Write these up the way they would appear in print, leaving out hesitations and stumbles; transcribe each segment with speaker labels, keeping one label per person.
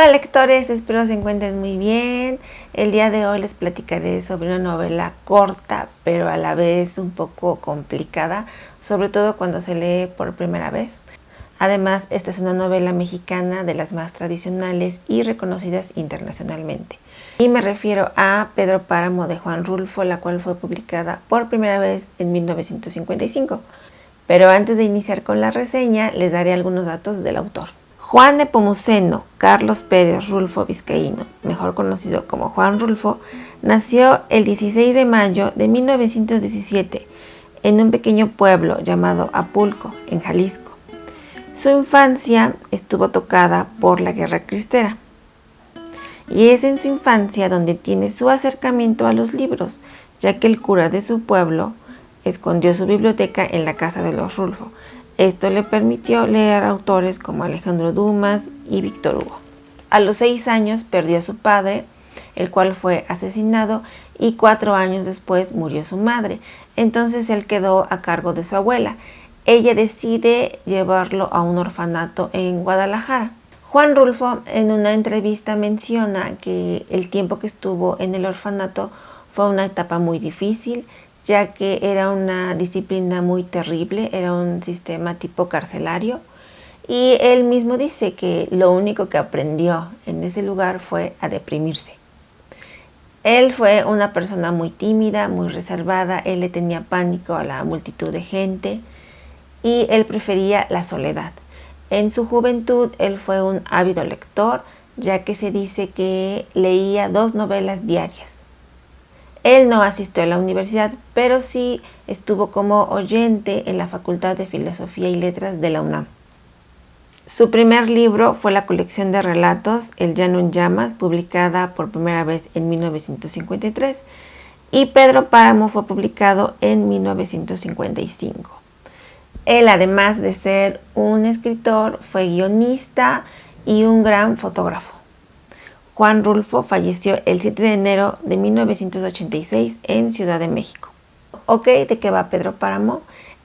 Speaker 1: Hola lectores, espero se encuentren muy bien. El día de hoy les platicaré sobre una novela corta, pero a la vez un poco complicada, sobre todo cuando se lee por primera vez. Además, esta es una novela mexicana de las más tradicionales y reconocidas internacionalmente. Y me refiero a Pedro Páramo de Juan Rulfo, la cual fue publicada por primera vez en 1955. Pero antes de iniciar con la reseña, les daré algunos datos del autor. Juan Nepomuceno Carlos Pérez Rulfo Vizcaíno, mejor conocido como Juan Rulfo, nació el 16 de mayo de 1917 en un pequeño pueblo llamado Apulco, en Jalisco. Su infancia estuvo tocada por la Guerra Cristera. Y es en su infancia donde tiene su acercamiento a los libros, ya que el cura de su pueblo escondió su biblioteca en la casa de los Rulfo. Esto le permitió leer autores como Alejandro Dumas y Víctor Hugo. A los 6 años perdió a su padre, el cual fue asesinado, y 4 años después murió su madre. Entonces él quedó a cargo de su abuela. Ella decide llevarlo a un orfanato en Guadalajara. Juan Rulfo en una entrevista menciona que el tiempo que estuvo en el orfanato fue una etapa muy difícil, ya que era una disciplina muy terrible, era un sistema tipo carcelario, y él mismo dice que lo único que aprendió en ese lugar fue a deprimirse. Él fue una persona muy tímida, muy reservada, él le tenía pánico a la multitud de gente y él prefería la soledad. En su juventud él fue un ávido lector, ya que se dice que leía 2 novelas diarias. Él no asistió a la universidad, pero sí estuvo como oyente en la Facultad de Filosofía y Letras de la UNAM. Su primer libro fue la colección de relatos El llano en llamas, publicada por primera vez en 1953, y Pedro Páramo fue publicado en 1955. Él, además de ser un escritor, fue guionista y un gran fotógrafo. Juan Rulfo falleció el 7 de enero de 1986 en Ciudad de México. ¿Ok? ¿De qué va Pedro Páramo?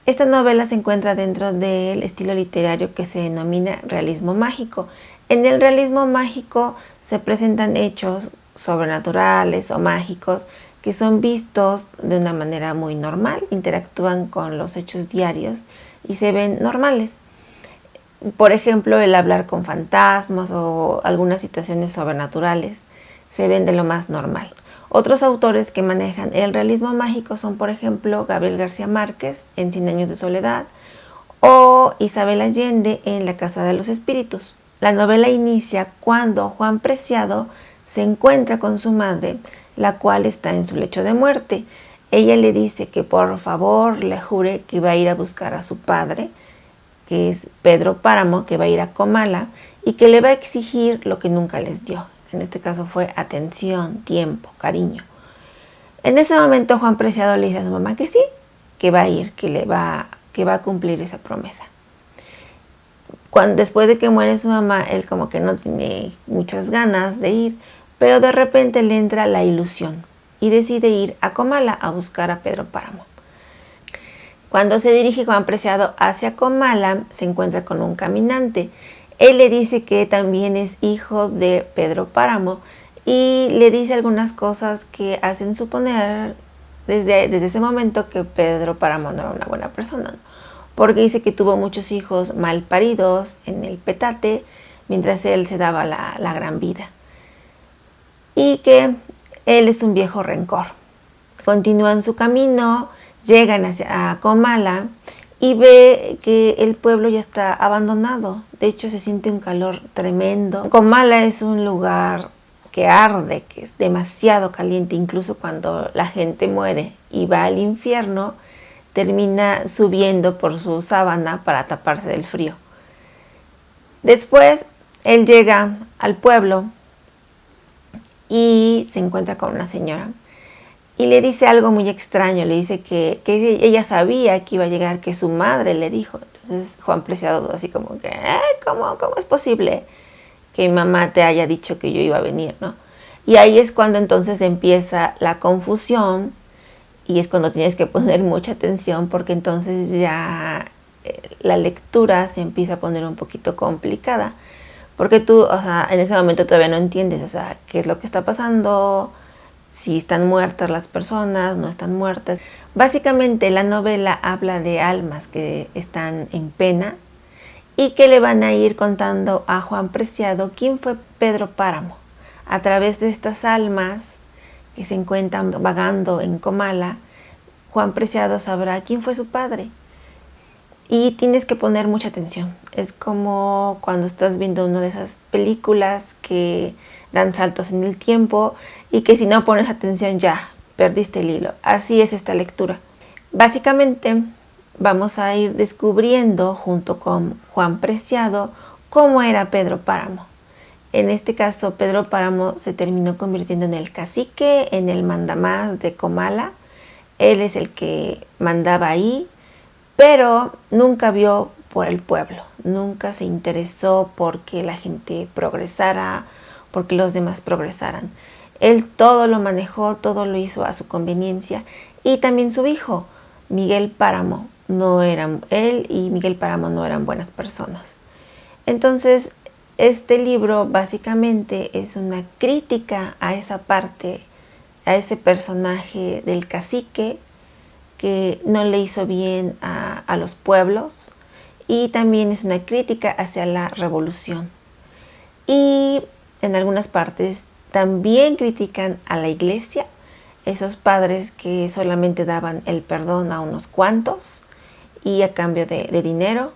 Speaker 1: Esta novela se encuentra dentro del estilo literario que se denomina realismo mágico. En el realismo mágico se presentan hechos sobrenaturales o mágicos que son vistos de una manera muy normal, interactúan con los hechos diarios y se ven normales. Por ejemplo, el hablar con fantasmas o algunas situaciones sobrenaturales se ven de lo más normal. Otros autores que manejan el realismo mágico son, por ejemplo, Gabriel García Márquez en Cien años de soledad o Isabel Allende en La casa de los espíritus. La novela inicia cuando Juan Preciado se encuentra con su madre, la cual está en su lecho de muerte. Ella le dice que por favor le jure que va a ir a buscar a su padre, que es Pedro Páramo, que va a ir a Comala y que le va a exigir lo que nunca les dio. En este caso fue atención, tiempo, cariño. En ese momento Juan Preciado le dice a su mamá que sí, que va a ir, que va a cumplir esa promesa. Después de que muere su mamá, él como que no tiene muchas ganas de ir, pero de repente le entra la ilusión y decide ir a Comala a buscar a Pedro Páramo. Cuando se dirige Juan Preciado hacia Comala, se encuentra con un caminante. Él le dice que también es hijo de Pedro Páramo y le dice algunas cosas que hacen suponer desde ese momento que Pedro Páramo no era una buena persona, ¿no? Porque dice que tuvo muchos hijos mal paridos en el petate mientras él se daba la gran vida y que él es un viejo rencor. Continúan su camino, llegan a Comala y ve que el pueblo ya está abandonado. De hecho, se siente un calor tremendo. Comala es un lugar que arde, que es demasiado caliente. Incluso cuando la gente muere y va al infierno, termina subiendo por su sábana para taparse del frío. Después, él llega al pueblo y se encuentra con una señora. Y le dice algo muy extraño, le dice que ella sabía que iba a llegar, que su madre le dijo. Entonces Juan Preciado así como que, ¿cómo es posible que mi mamá te haya dicho que yo iba a venir, ¿no? Y ahí es cuando entonces empieza la confusión y es cuando tienes que poner mucha atención porque entonces ya la lectura se empieza a poner un poquito complicada. Porque tú, o sea, en ese momento todavía no entiendes, o sea, qué es lo que está pasando, si están muertas las personas, no están muertas. Básicamente la novela habla de almas que están en pena y que le van a ir contando a Juan Preciado quién fue Pedro Páramo. A través de estas almas que se encuentran vagando en Comala, Juan Preciado sabrá quién fue su padre. Y tienes que poner mucha atención. Es como cuando estás viendo una de esas películas que dan saltos en el tiempo y que si no pones atención ya perdiste el hilo. Así es esta lectura. Básicamente vamos a ir descubriendo junto con Juan Preciado cómo era Pedro Páramo. En este caso, Pedro Páramo se terminó convirtiendo en el cacique, en el mandamás de Comala. Él es el que mandaba ahí, pero nunca vio por el pueblo, nunca se interesó porque la gente progresara, porque los demás progresaran. Él todo lo manejó, todo lo hizo a su conveniencia, y también su hijo, Miguel Páramo, él y Miguel Páramo no eran buenas personas. Entonces, este libro básicamente es una crítica a esa parte, a ese personaje del cacique que no le hizo bien a los pueblos, y también es una crítica hacia la revolución. Y en algunas partes también critican a la iglesia, esos padres que solamente daban el perdón a unos cuantos y a cambio de dinero.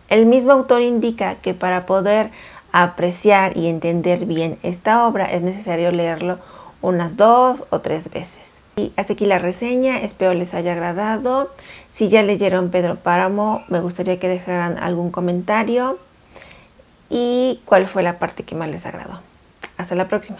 Speaker 1: El mismo autor indica que para poder apreciar y entender bien esta obra es necesario leerlo unas 2 o 3 veces. Y hasta aquí la reseña, espero les haya agradado. Si ya leyeron Pedro Páramo, me gustaría que dejaran algún comentario y cuál fue la parte que más les agradó. Hasta la próxima.